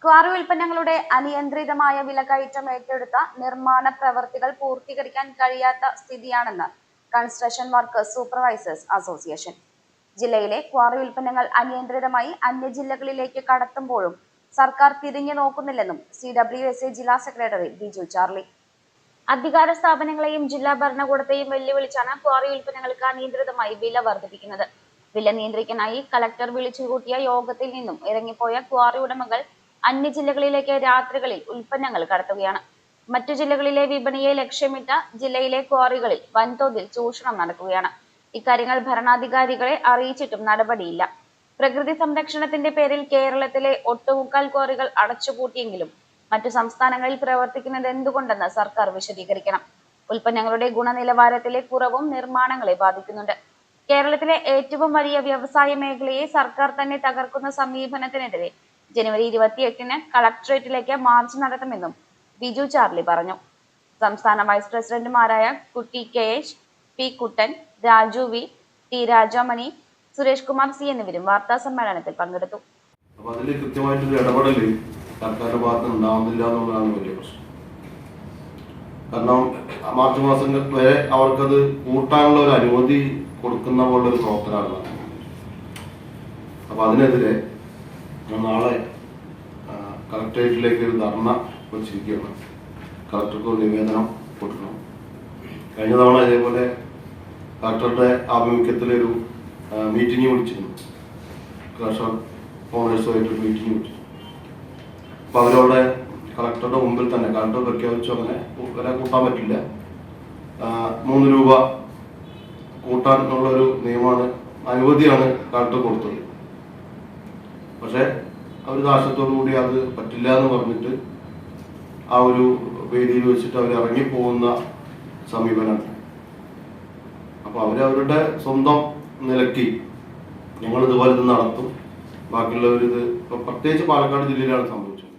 Quarry ഉൽപ്പന്നങ്ങളുടെ അനിയന്ത്രിതമായ വിലക്കയറ്റം ഏറ്റെടുത്ത നിർമ്മാണ പ്രവർത്തികൾ പൂർത്തീകരിക്കാൻ കഴിയാത്ത സ്ഥിതിയാണെന്ന് കൺസ്ട്രക്ഷൻ വർക്കേഴ്സ് സൂപ്പർവൈസേഴ്സ് അസോസിയേഷൻ. ജില്ലയിലെ ക്വാറി ഉൽപ്പന്നങ്ങൾ അനിയന്ത്രിതമായി അന്യജില്ലകളിലേക്ക് കടത്തുമ്പോഴും സർക്കാർ തിരിഞ്ഞു നോക്കുന്നില്ലെന്നും CWSA ജില്ലാ സെക്രട്ടറി ബിജു ചാർലി. അധികാര സ്ഥാപനങ്ങളെയും ജില്ലാ ഭരണകൂടത്തെയും വെല്ലുവിളിച്ചാണ് ക്വാറി ഉൽപ്പന്നങ്ങൾക്ക് അനിയന്ത്രിതമായി വില വർദ്ധിപ്പിക്കുന്നത്. വില നിയന്ത്രിക്കാനായി കളക്ടർ വിളിച്ചുകൂട്ടിയ യോഗത്തിൽ നിന്നും ഇറങ്ങിപ്പോയ ക്വാറി ഉടമകൾ അന്യജില്ലകളിലേക്ക് രാത്രികളിൽ ഉൽപ്പന്നങ്ങൾ കടത്തുകയാണ്. മറ്റു ജില്ലകളിലെ വിപണിയെ ലക്ഷ്യമിട്ട് ജില്ലയിലെ ക്വാറികളിൽ വൻതോതിൽ ചൂഷണം നടക്കുകയാണ്. ഇക്കാര്യങ്ങൾ ഭരണാധികാരികളെ അറിയിച്ചിട്ടും നടപടിയില്ല. പ്രകൃതി സംരക്ഷണത്തിന്റെ പേരിൽ കേരളത്തിലെ ഒട്ടുമുക്കാൽ ക്വാറികൾ അടച്ചുപൂട്ടിയെങ്കിലും മറ്റു സംസ്ഥാനങ്ങളിൽ പ്രവർത്തിക്കുന്നത് എന്തുകൊണ്ടെന്ന് സർക്കാർ വിശദീകരിക്കണം. ഉൽപ്പന്നങ്ങളുടെ ഗുണനിലവാരത്തിലെ കുറവും നിർമ്മാണങ്ങളെ ബാധിക്കുന്നുണ്ട്. കേരളത്തിലെ ഏറ്റവും വലിയ വ്യവസായ മേഖലയെ സർക്കാർ തന്നെ തകർക്കുന്ന സമീപനത്തിനെതിരെ ജനുവരി 28-ന് കളക്ടറേറ്റിലേക്ക് മാർച്ച് നടത്തുമെന്നും ബിജു ചാർലി പറഞ്ഞു. സംസ്ഥാന വൈസ് പ്രസിഡന്റുമാരായ Kutty KH, P Kuttan, Raju V, T Rajamani, Suresh Kumar C എന്നിവരും വാർത്താ സമ്മേളനത്തിൽ പങ്കെടുത്തു. അതിൽ കൃത്യമായിട്ടൊരു ഇടപെടൽ സർക്കാരിന്റെ ഭാഗത്ത് ഉണ്ടാവുന്നില്ല എന്നുള്ളതാണ് വലിയ പ്രശ്നം. കാരണം മാർച്ച് മാസം വരെ അവർക്കത് കൂട്ടാനുള്ള ഒരു അനുമതി കൊടുക്കുന്ന പോലൊരു പ്രവർത്തനമാണ്. അപ്പൊ അതിനെതിരെ നാളെ കളക്ടറേറ്റിലേക്ക് ഒരു ധർണ വെച്ചിരിക്കുകയാണ്. കളക്ടർക്ക് ഒരു നിവേദനം കൊടുക്കണം. കഴിഞ്ഞ തവണ ഇതേപോലെ കളക്ടറുടെ ആഭിമുഖ്യത്തിലൊരു മീറ്റിംഗ് വിളിച്ചിരുന്നു. കർഷക ഓണേഴ്സുമായിട്ടൊരു മീറ്റിംഗ് വിളിച്ചു. അപ്പോൾ അവരവിടെ കളക്ടറുടെ മുമ്പിൽ തന്നെ കളക്ടർ പ്രഖ്യാപിച്ചു അങ്ങനെ വില കൂട്ടാൻ പറ്റില്ല, 3 രൂപ കൂട്ടാൻ എന്നുള്ളൊരു നിയമമാണ്, അനുമതിയാണ് കളക്ടർ കൊടുത്തത്. പക്ഷെ അവർ ദാർഷ്ട്യത്തോടു കൂടി അത് പറ്റില്ല എന്ന് പറഞ്ഞിട്ട് ആ ഒരു വേദിയിൽ വെച്ചിട്ട് അവർ ഇറങ്ങിപ്പോകുന്ന സമീപനമാണ്. അപ്പോൾ അവരവരുടെ സ്വന്തം നിലയ്ക്ക് ഞങ്ങൾ ഇതുപോലെ ഇത് നടത്തും, ബാക്കിയുള്ളവരിത് പ്രത്യേകിച്ച് പാലക്കാട് ജില്ലയിലാണ് സംഭവിച്ചത്.